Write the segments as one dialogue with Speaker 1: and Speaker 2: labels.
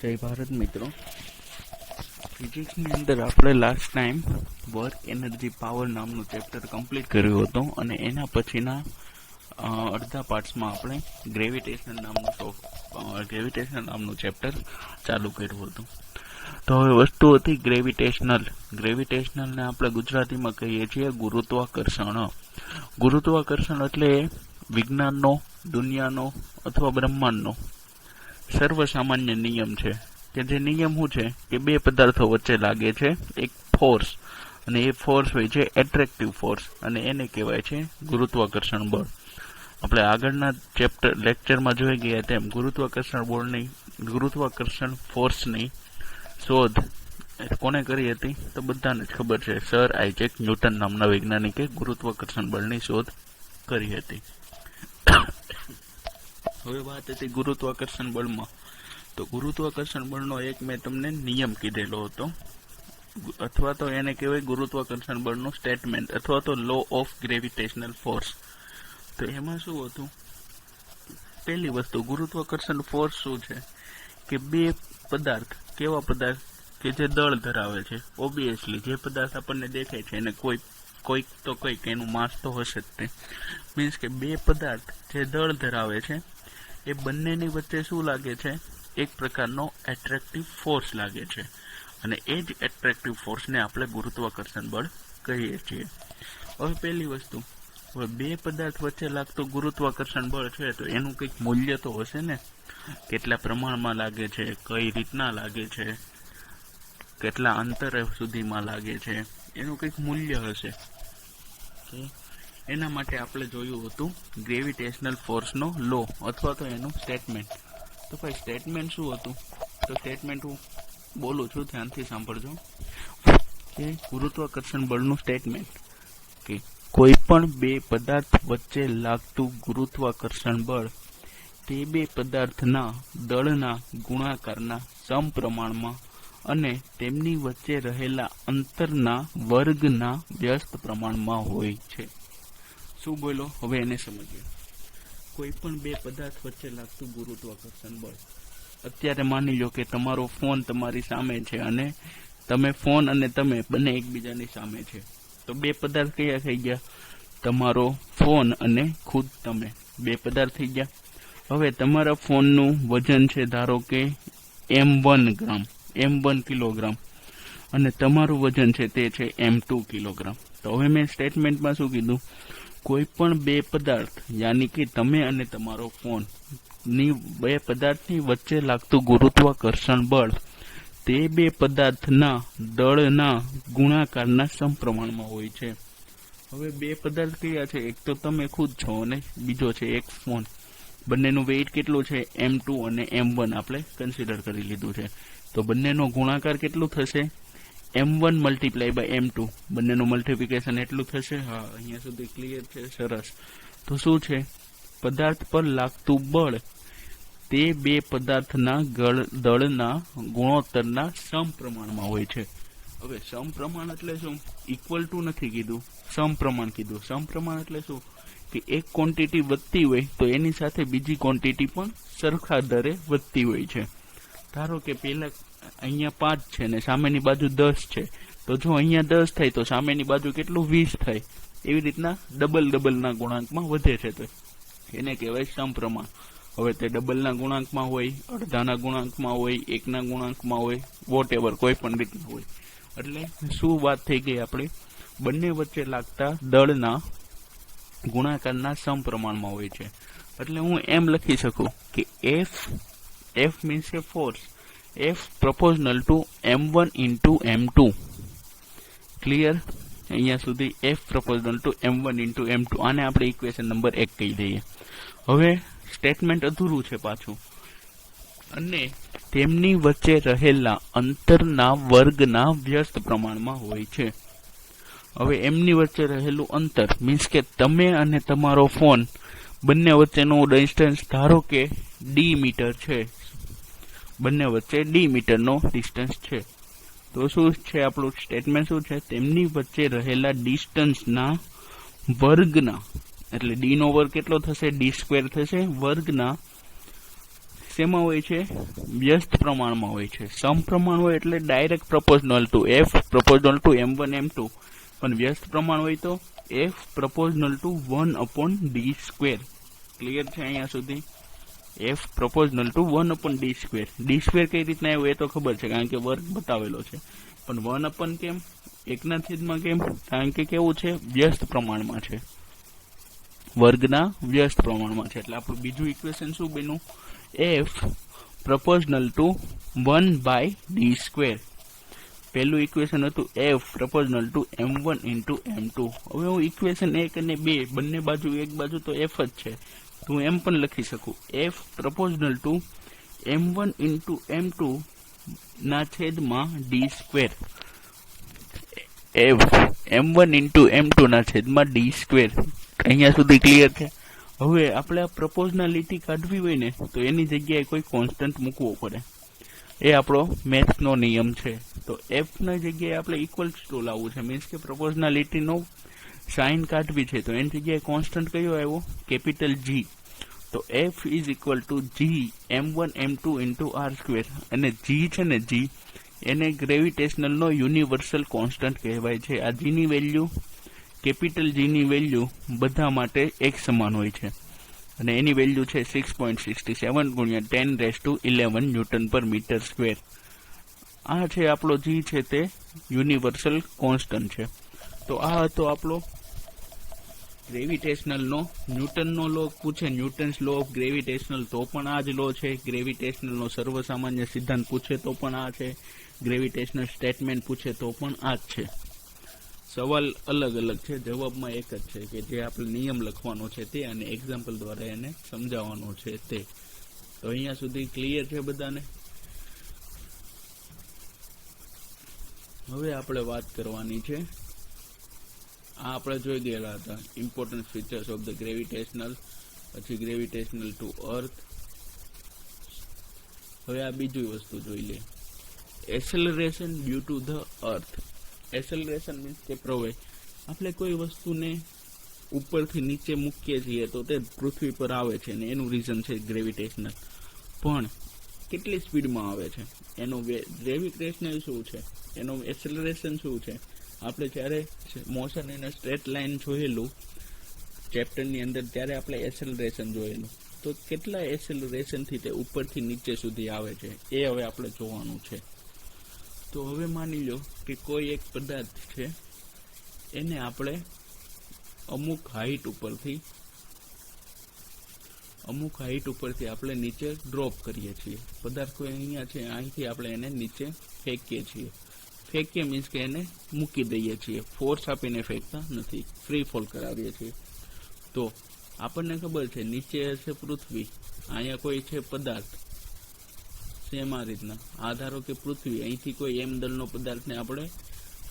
Speaker 1: જય ભારત મિત્રો, ફિઝિક્સની અંદર આપણે last time work energy power નામનું ચેપ્ટર કમ્પ્લીટ કર્યું હતું અને એના પછીના અડધા પાર્ટ્સમાં આપણે ગ્રેવિટેશન નામનું ચેપ્ટર ચાલુ કર્યું હતું. તો હવે વસ્તુ હતી ગ્રેવિટેશનલને આપણે ગુજરાતીમાં કહીએ છીએ ગુરુત્વાકર્ષણ. ગુરુત્વાકર્ષણ એટલે વિજ્ઞાનનો, દુનિયાનો અથવા બ્રહ્માંડનો સર્વસામાન્ય નિયમ છે કે જે નિયમ શું છે કે બે પદાર્થો વચ્ચે લાગે છે એક ફોર્સ, અને એ ફોર્સ હોય છે એટ્રેક્ટિવ ફોર્સ, અને એને કહેવાય છે ગુરુત્વાકર્ષણ બળ. આપણે આગળના લેક્ચરમાં જોઈ ગયા તેમ ગુરુત્વાકર્ષણ ફોર્સની શોધ કોને કરી હતી તો બધાને જ ખબર છે, સર આઇઝેક ન્યૂટન નામના વૈજ્ઞાનિકે ગુરુત્વાકર્ષણ બળની શોધ કરી હતી. હવે વાત હતી ગુરુત્વાકર્ષણ બળમાં. તો ગુરુત્વાકર્ષણ બળનો એક મેં તમને નિયમ કીધેલો હતો, અથવા તો એને કહેવાય ગુરુત્વાકર્ષણ બળનું સ્ટેટમેન્ટ અથવા તો લો ઓફ ગ્રેવિટેશનલ ફોર્સ. તો એમાં શું હતું? પહેલી વસ્તુ, ગુરુત્વાકર્ષણ ફોર્સ શું છે કે બે પદાર્થ, કેવા પદાર્થ કે જે દળ ધરાવે છે. ઓબ્વિયસલી જે પદાર્થ આપણને દેખાય છે એને કોઈક એનું માસ તો હશે જ. તે મીન્સ કે બે પદાર્થ જે દળ ધરાવે છે એ બંનેની વચ્ચે શું લાગે છે? એક પ્રકારનો એટ્રેક્ટિવ ફોર્સ લાગે છે, અને એ જ એટ્રેક્ટિવ ફોર્સને આપણે ગુરુત્વાકર્ષણ બળ કહીએ છીએ. હવે પહેલી વસ્તુ, હવે બે પદાર્થ વચ્ચે લાગતું ગુરુત્વાકર્ષણ બળ છે તો એનું કંઈક મૂલ્ય તો હશે ને. કેટલા પ્રમાણમાં લાગે છે, કઈ રીતના લાગે છે, કેટલા અંતર સુધીમાં લાગે છે, એનું કંઈક મૂલ્ય હશે. એના માટે આપણે જોયું હતું ગ્રેવિટેશનલ ફોર્સનો લો અથવા તો એનું સ્ટેટમેન્ટ. તો ભાઈ સ્ટેટમેન્ટ શું હતું? તો સ્ટેટમેન્ટ હું બોલું છું, ધ્યાનથી સાંભળજો. કે ગુરુત્વાકર્ષણ બળનું સ્ટેટમેન્ટ કે કોઈ પણ બે પદાર્થ વચ્ચે લાગતું ગુરુત્વાકર્ષણ બળ તે બે પદાર્થના દળના ગુણાકારના સમપ્રમાણમાં અને તેમની વચ્ચે રહેલા અંતરના વર્ગના વ્યસ્ત પ્રમાણમાં હોય છે. શું બોલો? હવે એને સમજીએ. કોઈ પણ બે પદાર્થ વચ્ચે લાગતું ગુરુત્વાકર્ષણ બળ. અત્યારે માની લો કે તમારો ફોન તમારી સામે છે અને તમે બંને એકબીજાની સામે છે. તો બે પદાર્થ કયા થઈ ગયા? તમારો ફોન અને ખુદ તમે, બે પદાર્થ થઈ ગયા. હવે તમારા ફોનનું વજન છે ધારો કે M1 કિલોગ્રામ, અને તમારું વજન છે તે છે M2 કિલોગ્રામ. તો હવે મેં સ્ટેટમેન્ટમાં શું કીધું? કોઈ પણ બે પદાર્થ, યાની કે તમે અને તમારો ફોન ની બે પદાર્થની વચ્ચે લાગતું ગુરુત્વાકર્ષણ બળ તે બે પદાર્થના દળના ગુણાકારના સમપ્રમાણમાં હોય છે. હવે બે પદાર્થ કયા છે? એક તો તમે ખુદ છો અને બીજો છે એક ફોન. બંનેનું વેઇટ કેટલું છે? M2 અને M1 આપણે કન્સિડર કરી લીધું છે. તો બંનેનો ગુણાકાર કેટલું થશે? M1 multiply by M2. બંનેનું મલ્ટીપ્લિકેશન એટલું થશે. હા, અહીંયા સુધી ક્લિયર છે? સરસ. તો શું છે? પદાર્થ પર લાગતું બળ તે બે પદાર્થના દળના ગુણોત્તરના સમપ્રમાણમાં હોય છે. હવે સમપ્રમાણ એટલે શું? ઇક્વલ ટુ નથી કીધું, સમપ્રમાણ કીધું. સમપ્રમાણ એટલે શું? કે એક ક્વોન્ટિટી વધતી હોય તો એની સાથે બીજી ક્વોન્ટિટી પણ સરખા દરે વધતી હોય છે. ધારો કે પેલા અહીંયા 5 છે ને સામેની બાજુ 10 છે, તો જો અહીંયા 10 થાય તો સામેની બાજુ કેટલું? 20 થાય. એવી રીતના ડબલના ગુણાંકમાં વધે છે, તો એને કહેવાય સમપ્રમાણ. હવે તે ડબલના ગુણાંકમાં હોય, અડધાના ગુણાંકમાં હોય, એકના ગુણાંકમાં હોય, વોટેવર કોઈ પણ રીતના હોય. એટલે શું વાત થઈ ગઈ આપણે? બંને વચ્ચે લાગતા દળના ગુણાકારના સમપ્રમાણમાં હોય છે. એટલે હું એમ લખી શકું કે F means A force, F proportional to M1 into M2. Clear? અહીંયા સુધી F proportional to M1 into M2. આને આપણે ઇક્વેશન નંબર 1 કહી દઈએ. હવે સ્ટેટમેન્ટ અધૂરું છે પાછું. અને તેમની વચ્ચે રહેલા અંતરના વર્ગના વ્યસ્ત પ્રમાણમાં હોય છે. હવે એમની વચ્ચે રહેલું અંતર મીન્સ કે તમે અને તમારો ફોન બંને વચ્ચેનું ડિસ્ટન્સ ધારો કે D મીટર છે. બંને વચ્ચે D મીટરનો ડિસ્ટન્સ છે. તો શું છે આપણું સ્ટેટમેન્ટ? શું છે? તેમની વચ્ચે રહેલા ડિસ્ટન્સના વર્ગના, એટલે D નો વર્ગ કેટલો થશે? D² થશે, વર્ગના શેમાં હોય છે? વ્યસ્ત પ્રમાણમાં હોય છે. સમપ્રમાણ હોય એટલે direct પ્રપોઝનલ to f પ્રપોઝનલ two m1 m2, પણ વ્યસ્ત પ્રમાણ હોય તો એફ પ્રપોઝનલ ટુ 1/d². ક્લિયર છે અહીંયા સુધી? F પ્રપોઝનલ two 1/d². d² કઈ રીતના આવ્યું એ તો ખબર છે, કારણ કે વર્ગ બતાવેલો છે, પણ 1/ કેમ? 1/માં કેમ? કારણ કે કેવું છે? વ્યસ્ત પ્રમાણમાં છે, વર્ગના વ્યસ્ત પ્રમાણમાં છે. એટલે આપણું બીજું ઇક્વેશન શું બન્યું? F પ્રપોઝનલ two 1/d². પહેલું ઇક્વેશન હતું એફ પ્રપોઝનલ ટુ m1 × m2. હવે હું ઇક્વેશન 1 અને 2 બંને બાજુ, એક બાજુ તો એફ જ છે, તો હું એમ પણ લખી શકું એફ પ્રપોઝનલ ટુ m1 × m2 ના છેદમાં d². એફ m1 × m2 ના છેદમાં d². અહીંયા સુધી ક્લિયર છે? હવે આપણે આ પ્રપોઝનાલિટી કાઢવી હોય ને તો એની જગ્યાએ કોઈ કોન્સ્ટન્ટ મૂકવો પડે. એ આપણો મેથ્સનો નિયમ છે. તો એફ ના જગ્યાએ આપણે ઇક્વલ્સ ટુ લાવવું છે, મીન્સ કે પ્રપોઝનાલિટીનો સાઇન કાઢવી છે, તો એની જગ્યાએ કોન્સ્ટન્ટ કયો આવ્યો? Capital G. તો F is equal to G m1 m2 × r². અને જી છે ને, જી એને ગ્રેવિટેશનલનો યુનિવર્સલ કોન્સ્ટન્ટ કહેવાય છે. આ જીની વેલ્યુ, કેપિટલ જીની વેલ્યુ બધા માટે એક સમાન હોય છે, અને એની વેલ્યુ છે 6.67 × 10⁻11 Nm/m². આ છે આપણો જી છે તે યુનિવર્સલ કોન્સ્ટન્ટ છે. તો આ હતો આપણો ગ્રેવિટેશનલનો ન્યૂટનનો લો પૂછે, ન્યૂટન્સ લો ઓફ ગ્રેવિટેશનલ, તો પણ આ જ લો છે. ગ્રેવિટેશનલનો સર્વસામાન્ય સિદ્ધાંત પૂછે તો પણ આ છે. ગ્રેવિટેશનલ સ્ટેટમેન્ટ પૂછે તો પણ આ જ છે. સવાલ અલગ અલગ છે, જવાબમાં એક જ છે કે જે આપણે નિયમ લખવાનો છે તે, અને એક્ઝામ્પલ દ્વારા એને સમજાવવાનો છે તે. તો અહીંયા સુધી ક્લિયર છે બધાને? હવે આપણે વાત કરવાની છે, આ આપણે જોઈ ગયેલા હતા important features of the gravitational, પછી ગ્રેવિટેશનલ ટુ અર્થ. હવે આ બીજી વસ્તુ જોઈ લે, acceleration due to the earth. Acceleration means કે પ્રવેગ. આપણે કોઈ વસ્તુને ઉપરથી નીચે મૂકીએ છીએ તો તે પૃથ્વી પર આવે છે, અને એનું રીઝન છે ગ્રેવિટેશનલ. પણ કેટલી સ્પીડમાં આવે છે, એનું ગ્રેવિટેશનલ શું છે, એનું એસેલરેશન શું છે. આપણે જ્યારે motion in a straight line જોયેલું ચેપ્ટરની અંદર, ત્યારે આપણે એસેલરેશન જોયેલું. તો કેટલા એસેલરેશનથી તે ઉપરથી નીચે સુધી આવે છે એ હવે આપણે જોવાનું છે. તો હવે માની લો કે કોઈ એક પદાર્થ છે, એને આપણે અમુક હાઈટ ઉપરથી આપણે નીચે ડ્રોપ કરીએ છીએ. પદાર્થ કોઈ અહીંયા છે, અહીંથી આપણે એને નીચે ફેંકીએ છીએ. ફેંકીએ મીન્સ કે એને મૂકી દઈએ છીએ, ફોર્સ આપીને ફેંકતા નથી, ફ્રી ફોલ કરાવીએ છીએ. તો આપણને ખબર છે નીચે હશે પૃથ્વી, અહીંયા કોઈ છે પદાર્થ, સેમ આ રીતના. આ ધારો કે પૃથ્વી, અહીંથી કોઈ એમ દળનો પદાર્થને આપણે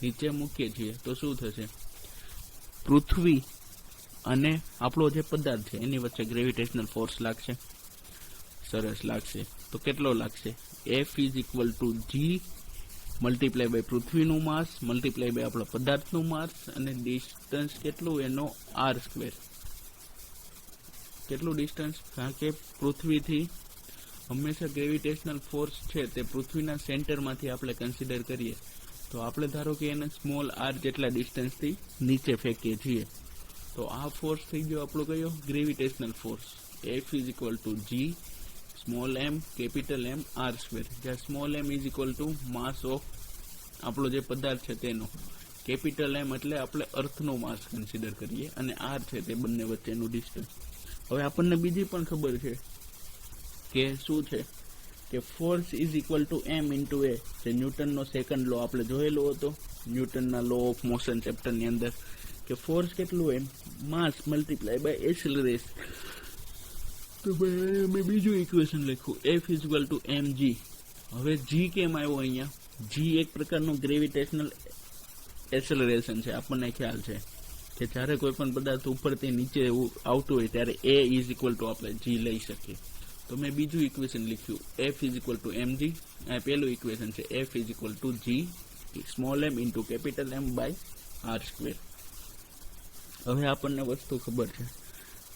Speaker 1: નીચે મૂકીએ છીએ તો શું થશે? પૃથ્વી અને આપણો જે પદાર્થ છે એની વચ્ચે ગ્રેવિટેશનલ ફોર્સ લાગશે. સરસ લાગશે. તો કેટલો લાગશે? F is equal to G multiply by પૃથ્વીનું માસ મલ્ટીપ્લાય બાય આપણા પદાર્થનું માસ, અને ડિસ્ટન્સ કેટલું એનો r². કેટલું ડિસ્ટન્સ? કારણ કે પૃથ્વીથી હંમેશા ગ્રેવિટેશનલ ફોર્સ છે તે પૃથ્વીના સેન્ટરમાંથી આપણે કન્સિડર કરીએ, તો આપણે ધારો કે એને સ્મોલ r જેટલા ડિસ્ટન્સથી નીચે ફેંકીએ છીએ, તો આ ફોર્સ થઈ ગયો આપણો કયો? Gravitational force. F is equal to G small m capital M r², જ્યાં small m is equal to mass of આપણો જે પદાર્થ છે તેનો, કેપિટલ M એટલે આપણે અર્થનો માસ કન્સિડર કરીએ, અને r છે તે બંને વચ્ચેનું ડિસ્ટન્સ. હવે આપણને બીજી પણ ખબર છે કે શું છે કે force is equal two m into a, જે ન્યૂટનનો સેકન્ડ લો આપણે જોયેલો હતો ન્યૂટનના લો ઓફ મોશન ચેપ્ટરની અંદર, કે ફોર્સ કેટલું હોય? માસ મલ્ટીપ્લાય બાય એસેલરેશન. તો મેં બીજું ઇક્વેશન લખ્યું, F is equal to mg. હવે જી કેમ આવ્યો અહીંયા? જી એક પ્રકારનું ગ્રેવિટેશનલ એસેલરેશન છે. આપણને ખ્યાલ છે કે જ્યારે કોઈ પણ પદાર્થ ઉપરથી નીચે આવતું હોય ત્યારે એ ઇઝ ઇક્વલ ટુ આપણે જી લઈ શકીએ. તો મેં બીજું ઇક્વેશન લખ્યું, F is equal to mg. આ પહેલું ઇક્વેશન છે, F is equal to G small m into capital M by r². હવે આપણને વસ્તુ ખબર છે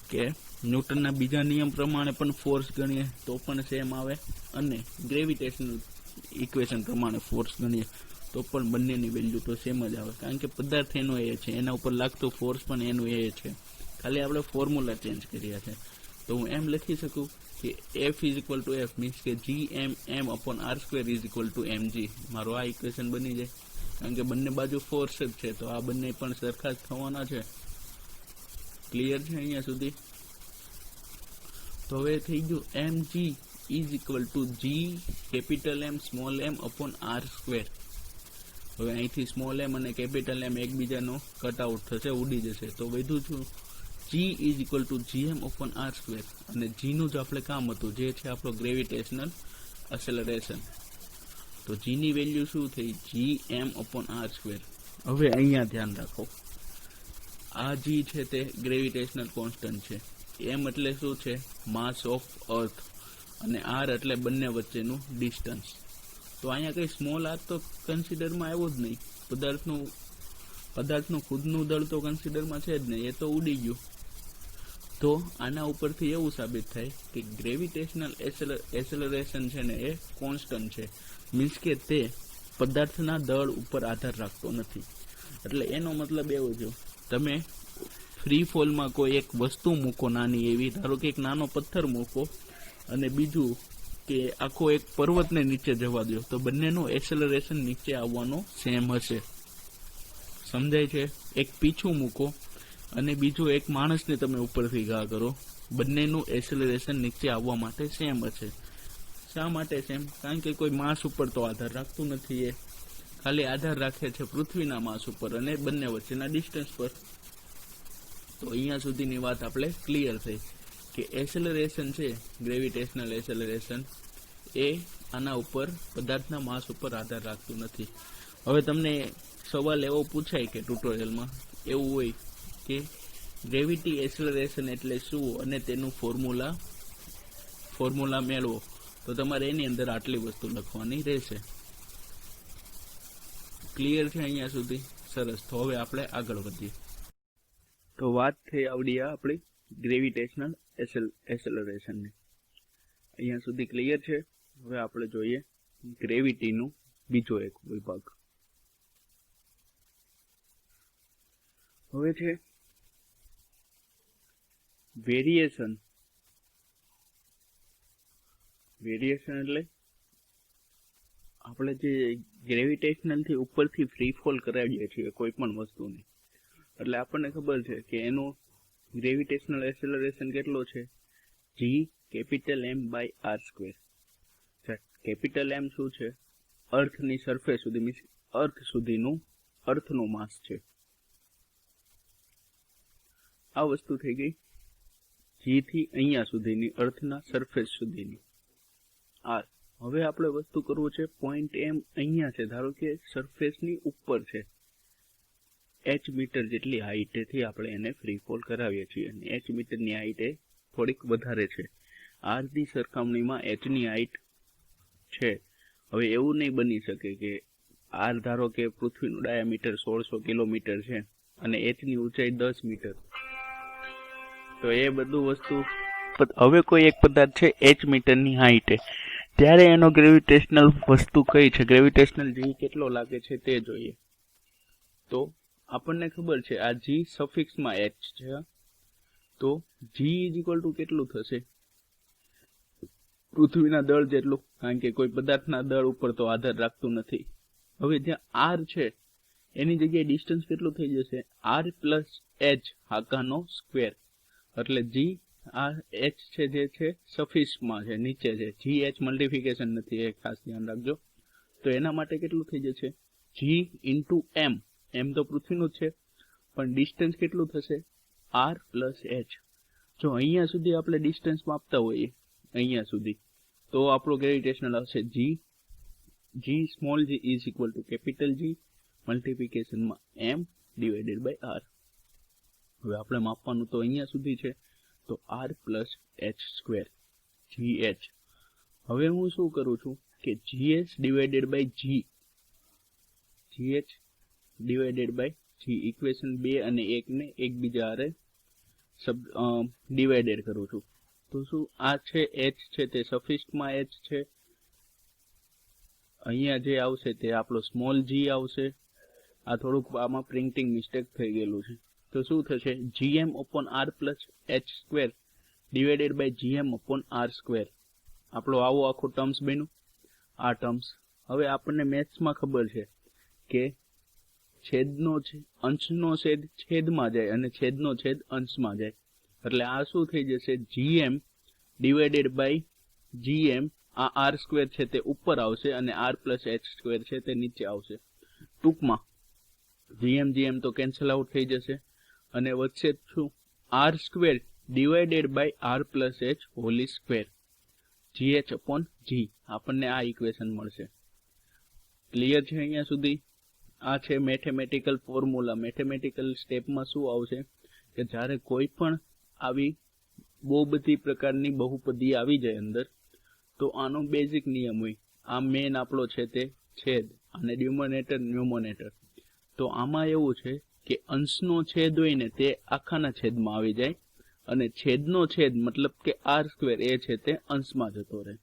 Speaker 1: કે ન્યૂટનના બીજા નિયમ પ્રમાણે પણ ફોર્સ ગણીએ તો પણ સેમ આવે, અને ગ્રેવિટેશનલ ઇક્વેશન પ્રમાણે ફોર્સ ગણીએ તો પણ બંનેની વેલ્યુ તો સેમ જ આવે, કારણ કે પદાર્થ એનો એ છે, એના ઉપર લાગતો ફોર્સ પણ એનું એ છે, ખાલી આપણે ફોર્મ્યુલા ચેન્જ કર્યા છે. તો હું એમ લખી શકું કે F is equal two F means કે Gm/r² is equal to mg. મારું આ ઇક્વેશન બની જાય, કારણ કે બંને બાજુ ફોર્સ જ છે, તો આ બંને પણ સરખા જ થવાના છે. ક્લિયર છે અહીંયા સુધી? તો હવે થઈ ગયું mg is equal two G capital M small m upon r². હવે અહીંથી સ્મોલ m અને કેપિટલ M એકબીજાનો કટ આઉટ થશે, ઉડી જશે, તો વધ્યું છું G is equal two Gm/r², અને G નું જ આપણે કામ હતું, જે છે આપણો ગ્રેવિટેશનલ એસેલરેશન. તો G ની વેલ્યુ શું થઈ? Gm/r². હવે અહીંયા ધ્યાન રાખો, આ G છે તે ગ્રેવિટેશનલ કોન્સ્ટન્ટ છે, M એટલે શું છે? માસ ઓફ અર્થ, અને R એટલે બંને વચ્ચેનું ડિસ્ટન્સ. તો અહીંયા કંઈ સ્મોલ r તો કન્સિડરમાં આવ્યો જ નહીં, પદાર્થનું ખુદનું દળ તો કન્સિડરમાં છે જ નહીં, એ તો ઉડી ગયું. તો આના ઉપરથી એવું સાબિત થાય કે ગ્રેવિટેશનલ એસેલરેશન છે ને એ કોન્સ્ટન્ટ છે, મીન્સ કે તે પદાર્થના દળ ઉપર આધાર રાખતો નથી. એટલે એનો મતલબ એવો છે, તમે ફ્રી ફોલમાં કોઈ એક વસ્તુ મૂકો નાની એવી, ધારો કે એક નાનો પથ્થર મૂકો, અને બીજું કે આખો એક પર્વતને નીચે જવા દો, તો બંનેનું એસેલરેશન નીચે આવવાનો સેમ હશે. સમજાય છે? એક પીછું મૂકો અને બીજું એક માણસને તમે ઉપરથી ઘા કરો, બંનેનું એસેલરેશન નીચે આવવા માટે સેમ હશે. શા માટે સેમ? કારણ કે કોઈ માસ ઉપર તો આધાર રાખતું નથી, એ ખાલી આધાર રાખે છે પૃથ્વીના માસ ઉપર અને બંને વચ્ચેના ડિસ્ટન્સ પર. તો અહીંયા સુધીની વાત આપણે ક્લિયર થઈ કે એસેલરેશન છે, ગ્રેવિટેશનલ એસેલરેશન, એ આના ઉપર પદાર્થના માસ ઉપર આધાર રાખતું નથી. હવે તમને સવાલ એવો પૂછાય કે ટ્યુટોરિયલમાં એવું હોય કે ગ્રેવિટી એસેલરેશન એટલે શું અને તેનું ફોર્મ્યુલા મેળવો, તો તમારે એની અંદર આટલી વસ્તુ લખવાની રહેશે. ક્લિયર છે અહીંયા સુધી? સરસ. તો હવે આપણે આગળ વધીએ. તો વાત થઈ આવડી આપણી ગ્રેવિટેશનલ એસેલરેશનની. અહીંયા સુધી ક્લિયર છે? હવે આપણે જોઈએ ગ્રેવિટીનું બીજો એક વિભાગ. હવે છે વેરિએશન. વેરિએશન એટલે આપણે જે ગ્રેવિટેશનલ થી ઉપરથી ફ્રી ફોલ કરાવીએ છીએ કોઈ પણ વસ્તુને, એટલે આપણને ખબર છે કે એનું ગ્રેવિટેશનલ એસેલરેશન કેટલો છે? G capital M/r². Capital M શું છે? અર્થની સરફેસ સુધી, મીન્સ અર્થ સુધીનું, અર્થનું માસ છે. આ વસ્તુ થઈ ગઈ G થી અહીંયા સુધીની, અર્થના સરફેસ સુધીની R. હવે આપણે વસ્તુ કરવું છે, પોઈન્ટ M અહીંયા છે, ધારો કે સરફેસની ઉપર છે, h મીટર જેટલી હાઈટેથી આપણે એને ફ્રી ફોલ કરાવીએ છીએ, અને h મીટરની હાઈટ એ થોડીક વધારે છે, r ની સરખામણીમાં h ની હાઈટ છે. હવે એવું નહીં બની શકે કે r ધારો કે પૃથ્વીનું ડાયામીટર 1600 કિલોમીટર છે અને h ની ઊંચાઈ 10 મીટર, તો એ બધું વસ્તુ. હવે કોઈ એક પદાર્થ છે h મીટરની હાઈટે, ત્યારે એનો ગ્રેવિટેશનલ વસ્તુ કઈ છે, ગ્રેવિટેશનલ G કેટલો લાગે છે તે જોઈએ. તો આપણને ખબર છે આ G સફિક્સમાં h છે, તો G ઇઝ ઇક્વલ ટુ કેટલું થશે? પૃથ્વીના દળ જેટલું, કારણ કે કોઈ પદાર્થના દળ ઉપર તો આધાર રાખતું નથી. હવે જ્યાં R છે એની જગ્યાએ ડિસ્ટન્સ કેટલું થઈ જશે? R પ્લસ h આખાનો સ્ક્વેર. એટલે G આ h છે જે છે સફિક્સમાં છે, નીચે છે, G h મલ્ટિફિકેશન નથી, એ ખાસ ધ્યાન રાખજો. તો એના માટે કેટલું થઈ જશે? G into M. M તો પૃથ્વીનું જ છે, પણ ડિસ્ટન્સ કેટલું થશે? R plus h. જો અહીંયા સુધી આપણે ડિસ્ટન્સ માપતા હોઈએ, અહીંયા સુધી, તો આપણો ગ્રેવિટેશનલ આવશે G small g is equal to capital G મલ્ટિફિકેશનમાં M ડિવાઇડેડ બાય R. હવે આપણે માપવાનું તો અહીંયા સુધી છે, તો R plus h square GH. હવે હું શું કરું છું કે GH divided by GH divided by G, equation 2 અને 1 ને એકબીજા હારે ડિવાઇડેડ કરું છું તો શું આ છે h છે તે સફિક્સમાં h છે, અહીંયા જે આવશે તે આપણો સ્મોલ g આવશે. આ થોડુંક આમાં પ્રિન્ટિંગ મિસ્ટેક થઈ ગયેલું છે. તો શું થશે gm upon r plus h square divided by gm upon r square. આપણો આવો આખો ટર્મ્સ બન્યું આ ટર્મ્સ. હવે આપણને મેથ્સમાં ખબર છે કે છેદનો અંશનો છેદ છેદમાં જાય અને છેદનો છેદ અંશમાં જાય, એટલે આ શું થઈ જશે gm ડિવાઇડેડ બાય gm. આ r સ્ક્વેર છે તે ઉપર આવશે અને r પ્લસ h સ્ક્વેર છે તે નીચે આવશે. ટૂંકમાં gm તો કેન્સલ આઉટ થઈ જશે અને વચ્ચે શું r square divided by r plus h whole square gh upon g. આપણને આ ઇક્વેશન મળશે. ક્લિયર છે અહીંયા સુધી? આ છે મેથેમેટિકલ ફોર્મ્યુલા. મેથેમેટિકલ સ્ટેપમાં શું આવશે કે જ્યારે કોઈ પણ આવી બહુ બધી પ્રકારની બહુપદી આવી જાય અંદર તો આનો બેઝિક નિયમ હોય. આ મેન આપણો છે તે છેદ અને ડિનોમિનેટર ન્યુમરેટર. તો આમાં એવું છે કે અંશનો છેદ હોય ને તે આખાના છેદમાં આવી જાય અને છેદનો છેદ મતલબ કે r સ્ક્વેર એ છે તે અંશમાં જતો રહે.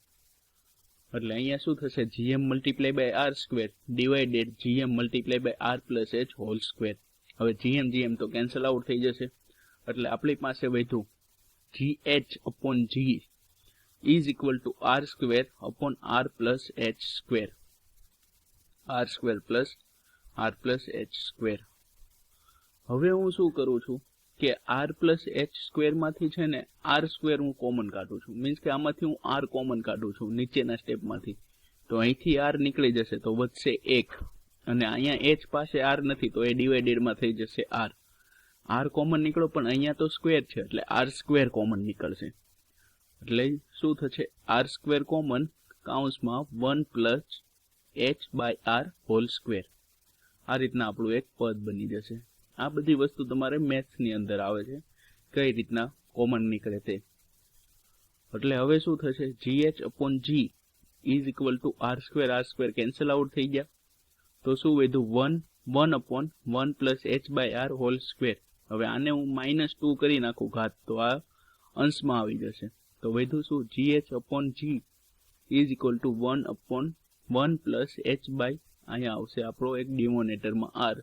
Speaker 1: એટલે અહીંયા શું થશે gm multiply by r square divided gm multiply by r plus h whole square. હવે gm તો કેન્સલ આઉટ થઈ જશે એટલે આપણી પાસે વધ્યું gh upon g is equal to r square upon r plus h square. r square plus r plus h square. હવે હું શું કરું છું કે r પ્લસ h સ્ક્વેર માંથી છે ને r સ્ક્વેર હું કોમન કાઢું છું. મીન્સ કે આમાંથી હું r કોમન કાઢું છું નીચેના સ્ટેપમાંથી. તો અહીંથી r નીકળી જશે તો વધશે 1 અને અહીંયા h પાસે r નથી તો એ ડિવાઇડેડમાં થઈ જશે r. r કોમન નીકળો પણ અહીંયા તો સ્ક્વેર છે એટલે r સ્ક્વેર કોમન નીકળશે. એટલે શું થશે r સ્ક્વેર કોમન કાઉન્સમાં 1 plus h by r whole square. આ રીતના આપણું એક પદ બની જશે. આ બધી વસ્તુ તમારે મેથ્સની અંદર આવે છે કઈ રીતના કોમન નીકળે તે. એટલે હવે શું થશે gh upon g is equal to r square cancel out થઈ ગયા તો શું વધ્યું 1 upon 1 plus h by r whole square. હવે આને હું -2 કરી નાખું ઘાત તો આ અંશમાં આવી જશે તો વધ્યું શું gh upon g is equal to 1 upon 1 plus h by અહીંયા આવશે આપણો એક ડિનોમિનેટરમાં r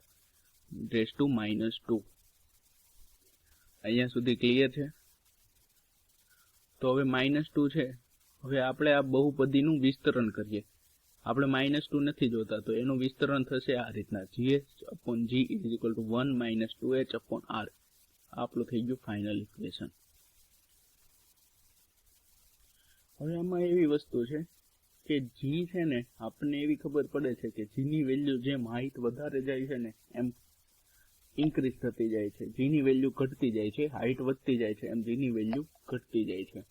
Speaker 1: રેઝ ટુ -2. અહીંયા સુધી ક્લિયર છે? તો હવે -2 છે. હવે આપણે આ બહુપદીનું વિસ્તરણ કરીએ. આપણે -2 નથી જોતા તો એનું વિસ્તરણ થશે આ રીતના gh upon g is equal to 1 - 2h upon r. આપણું થઈ ગયું ફાઇનલ ઇક્વેશન. હવે આમાં એવી વસ્તુ છે કે g છે ને આપણને એવી ખબર પડે છે કે g ની વેલ્યુ જેમ હાઈટ વધારે જાય છે ને એમ ઇન્ક્રીઝ થતી જાય છે. g ની વેલ્યુ ઘટતી જાય છે, હાઈટ વધતી જાય છે એમ g ની વેલ્યુ ઘટતી જાય છે.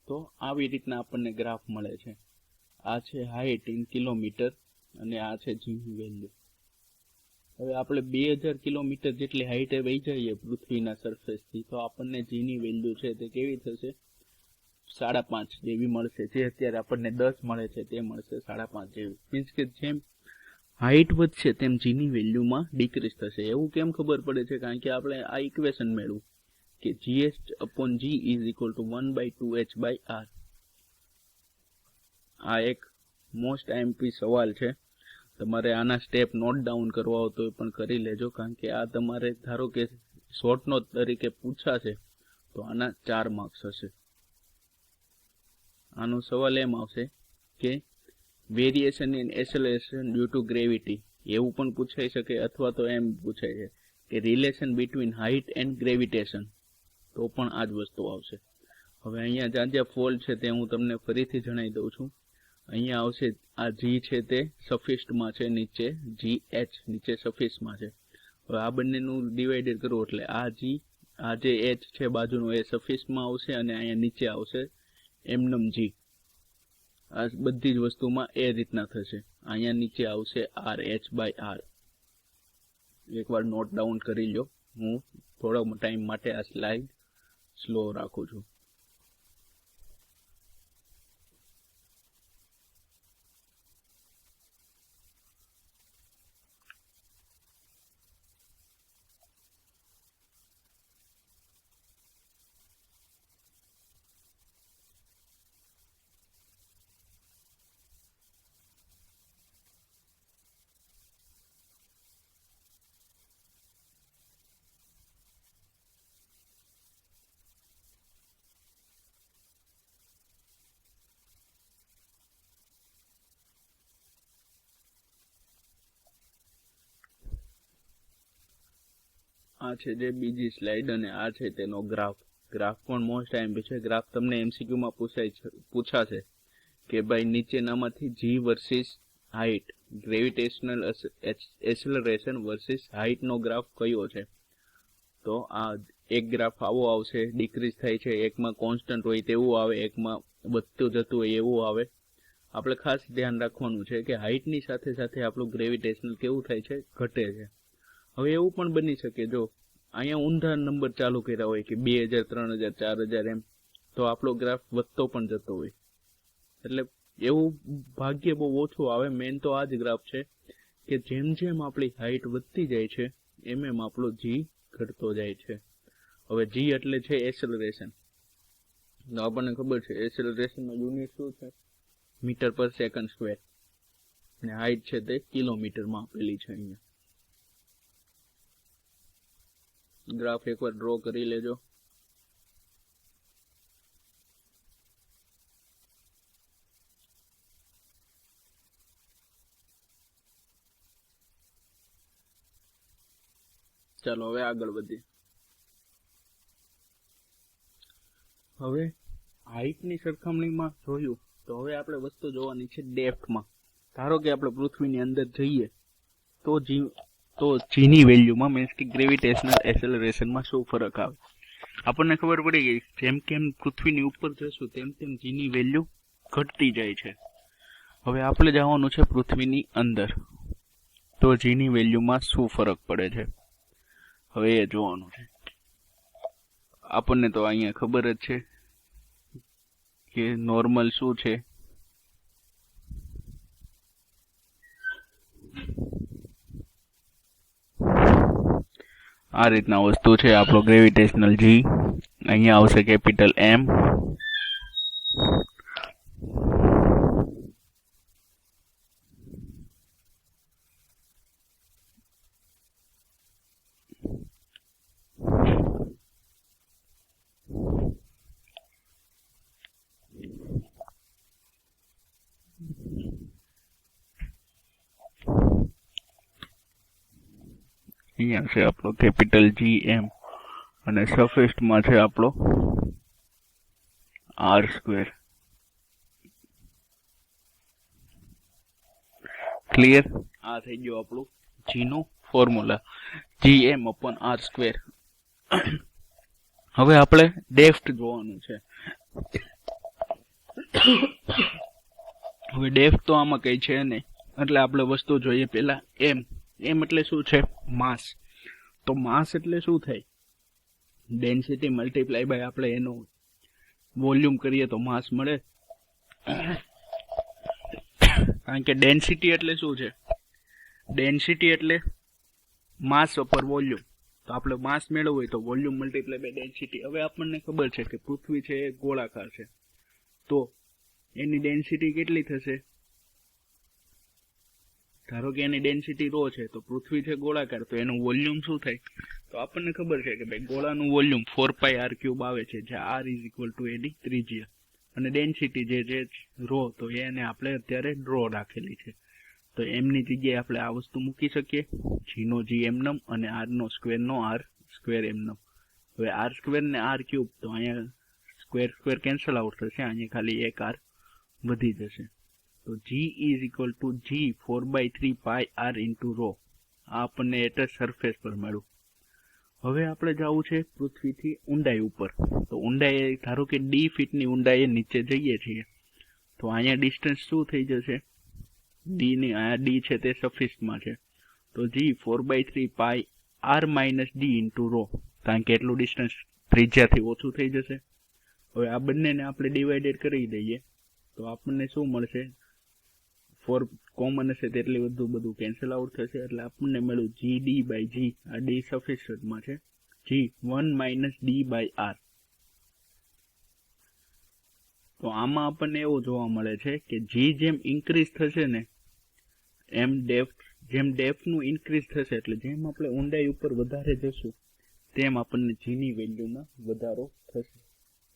Speaker 1: તો આવી રીતના આપણને ગ્રાફ મળે છે. આ છે હાઈટ ઇન કિલોમીટર અને આ છે g ની વેલ્યુ. હવે આપણે 2000 કિલોમીટર જેટલી હાઈટે વહી જઈએ પૃથ્વીના સરફેસથી તો આપણને g ની વેલ્યુ છે તે કેવી થશે 5.5 જેવી મળશે. જે અત્યારે આપણને 10 મળે છે તે મળશે 5.5 જેવી. મીન્સ કે જેમ હાઈટ વધશે તેમ g ની વેલ્યુમાં ડિક્રીઝ થશે. એવું કેમ ખબર પડે છે? કારણ કે આપણે આ ઇક્વેશન મેળવ્યું કે gh upon g is equal to 1/2h by r. આ એક મોસ્ટ આઈએમપી સવાલ છે. તમારે આના સ્ટેપ નોટ ડાઉન કરવા હોય તો પણ કરી લેજો કારણ કે આ તમારે ધારો કે શોર્ટ નોટ તરીકે પૂછાશે તો આના 4 માર્ક્સ હશે. આનો સવાલ એમ આવશે કે variation in acceleration due to gravity એવું પણ પૂછાઈ શકે અથવા તો એમ પૂછાય છે કે relation between height and gravitation તો પણ આ જ વસ્તુ આવશે. હવે અહીંયા જ્યાં જ્યાં ફોલ્ટ છે તે હું તમને ફરીથી જણાવી દઉં છું. અહીંયા આવશે આ g છે તે સફિક્સમાં છે, નીચે gh નીચે સફિક્સમાં છે. હવે આ બંનેનું ડિવાઇડેડ કરવું એટલે આ g આ જે h છે બાજુનું એ સફિક્સમાં આવશે અને અહીંયા નીચે આવશે એમનમ g. આ બધી જ વસ્તુમાં એ રીતના થશે. અહીંયા નીચે આવશે r h બાય r. એકવાર નોટ ડાઉન કરી લો. હું થોડા ટાઈમ માટે આ સ્લાઇડ સ્લો રાખું છું. આ છે જે બીજી સ્લાઇડ અને આ છે તેનો ગ્રાફ. ગ્રાફ પણ મોસ્ટ ટાઈમ છે. ગ્રાફ તમને MCQ માં પૂછાશે કે ભાઈ નીચેનામાંથી G versus height, gravitational acceleration versus height નો ગ્રાફ કયો છે? તો આ એક ગ્રાફ આવો આવશે, ડિક્રીઝ થાય છે, એકમાં કોન્સ્ટન્ટ હોય તેવું આવે, એકમાં વધતું જતું હોય એવું આવે. આપણે ખાસ ધ્યાન રાખવાનું છે કે હાઇટની સાથે સાથે આપણું ગ્રેવિટેશનલ કેવું થાય છે, ઘટે છે. હવે એવું પણ બની શકે જો અહીંયા ઊંધા નંબર ચાલુ કર્યા હોય કે 2000, 3000, 4000 એમ, તો આપણો ગ્રાફ વધતો પણ જતો હોય. એટલે એવું ભાગ્ય બહુ ઓછું આવે. મેન તો આ જ ગ્રાફ છે કે જેમ જેમ આપણી હાઇટ વધતી જાય છે એમ એમ આપણો જી ઘટતો જાય છે. હવે જી એટલે છે એસેલરેશન. આપણને ખબર છે એસેલરેશનનો યુનિટ શું છે? મીટર પર સેકન્ડ સ્ક્વેર. અને હાઇટ છે તે કિલોમીટરમાં આપેલી છે. અહીંયા ગ્રાફ એકવાર ડ્રો કરી લેજો. ચાલો હવે આગળ વધીએ. હવે હાઇટની સરખામણીમાં જોયું તો હવે આપણે વસ્તુ જોવાની છે ડેપ્થમાં. ધારો કે આપણે પૃથ્વીની અંદર જઈએ તો જીની વેલ્યુમાં મીન્સ કે ગ્રેવિટેશનલ એસેલરેશનમાં શું ફરક આવે આપણને ખબર પડી ગઈ. જેમ કેમ પૃથ્વીની ઉપર જશું તેમ તેમ જીની વેલ્યુ ઘટતી જાય છે. હવે આપણે જવાનું છે પૃથ્વીની અંદર, તો જીની વેલ્યુમાં શું ફરક પડે છે હવે એ જોવાનું છે. આપણને તો અહીંયા ખબર જ છે કે નોર્મલ શું છે. આ રીતના વસ્તુ છે આપણો ગ્રેવિટેશનલ જી. અહીંયા આવશે કેપિટલ M. અહીંયા છે આપણો કેપિટલ GM અને સફેસ્ટમાં છે આપણો R². ક્લિયર? આ થઈ ગયો આપણું જી નો ફોર્મ્યુલા, GM/R². હવે આપણે ડેપ્થ જોવાનું છે. હવે ડેપ્થ તો આમાં કઈ છે નહીં, એટલે આપણે વસ્તુ જોઈએ પેલા M. M એટલે શું છે? માસ. તો માસ એટલે શું થાય? ડેન્સિટી મલ્ટીપ્લાય બાય આપણે એનો વોલ્યુમ કરીએ તો માસ મળે. કારણ કે ડેન્સિટી એટલે શું છે? ડેન્સિટી એટલે માસ ઉપર વોલ્યુમ. તો આપણે માસ મેળવવું હોય તો વોલ્યુમ મલ્ટીપ્લાય બાય ડેન્સિટી. હવે આપણને ખબર છે કે પૃથ્વી છે એ ગોળાકાર છે, તો એની ડેન્સિટી કેટલી થશે? ધારો કે એની ડેન્સિટી ρ છે, તો પૃથ્વી છે ગોળાકાર, તો એનું વોલ્યુમ શું થાય? તો આપણને ખબર છે કે ભાઈ ગોળાનું વોલ્યુમ 4πr³ આવે છે, જ્યાં r એની ત્રિજ્યા અને ડેન્સિટી જે છે ρ, તો એને આપણે અત્યારે ρ રાખેલી છે. તો એમની જગ્યાએ આપણે આ વસ્તુ મૂકી શકીએ, જી નો જી એમનમ અને r નો સ્ક્વેર નો r² એમનમ. હવે r² ને r³, તો અહીંયા સ્ક્વેર સ્ક્વેર કેન્સલ આઉટ થશે, અહીંયા ખાલી એક r વધી જશે. તો G = G 4/3πr × ρ. આ આપણને એટલે સરફેસ પર મળ્યું. હવે આપણે જવું છે પૃથ્વીથી ઊંડાઈ ઉપર. તો ઊંડાઈ ધારો કે d ફીટની ઊંડાઈએ નીચે જઈએ છીએ, તો અહીંયા ડિસ્ટન્સ શું થઈ જશે? d ની આ d છે તે સફિક્સમાં છે, તો G 4/3πr - d × ρ. કારણ કે એટલું ડિસ્ટન્સ ત્રિજ્યાથી ઓછું થઈ જશે. હવે આ બંનેને આપણે ડિવાઇડેડ કરી દઈએ તો આપણને શું મળશે? 4 કોમન હશે તેટલી બધું કેન્સલ આઉટ થશે, એટલે આપણને મળ્યું GD/G. આ d સફિક્સમાં છે, G 1 - d/r. તો આમાં આપણને એવું જોવા મળે છે કે G જેમ ઇન્ક્રીઝ થશે ને એમ ડેપ્થનું ઇન્ક્રીઝ થશે, એટલે જેમ આપણે ઊંડાઈ ઉપર વધારે જશું તેમ આપણને G ની વેલ્યુમાં વધારો થશે.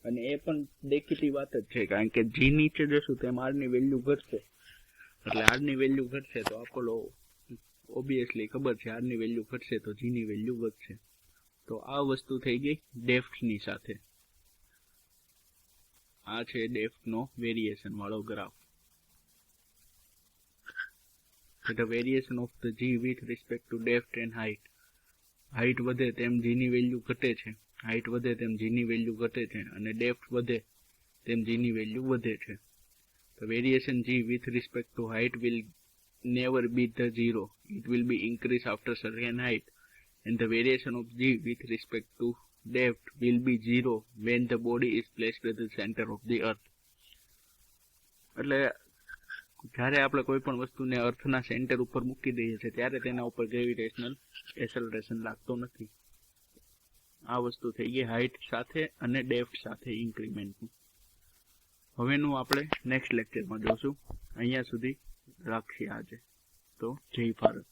Speaker 1: અને એ પણ દેખીતી વાત જ છે, કારણ કે G નીચે જશું તેમ r ની વેલ્યુ ઘટશે. એટલે r ની વેલ્યુ ઘટશે તો આપણો ઓબ્વિયસલી ખબર છે r ની વેલ્યુ ઘટશે તો g ની વેલ્યુ વધશે. તો આ વસ્તુ થઈ ગઈ ડેપ્થની સાથે. આ છે ડેપ્થનો વેરિએશન વાળો graph. The variation of the g with respect to depth and height. Height વધે તેમ g ની વેલ્યુ ઘટે છે, હાઈટ વધે તેમ g ની વેલ્યુ ઘટે છે, અને ડેપ્થ વધે તેમ g ની વેલ્યુ વધે છે. The variation g with respect to height will never be the zero. It will be increase after certain height, and the variation of g with respect to depth will be zero when the body is placed at the center of the earth. એટલે જ્યારે આપણે કોઈ પણ વસ્તુને અર્થના centre ઉપર મૂકી દઈએ છીએ ત્યારે તેના ઉપર ગ્રેવિટેશનલ એસેલરેશન લાગતો નથી. આ વસ્તુ થઈ ગઈ હાઈટ સાથે અને ડેપ્થ સાથે ઇન્ક્રીમેન્ટનું. હવેનું આપણે નેક્સ્ટ લેક્ચરમાં જોશું. અહીંયા સુધી રાખીએ આજે. તો જય ભારત.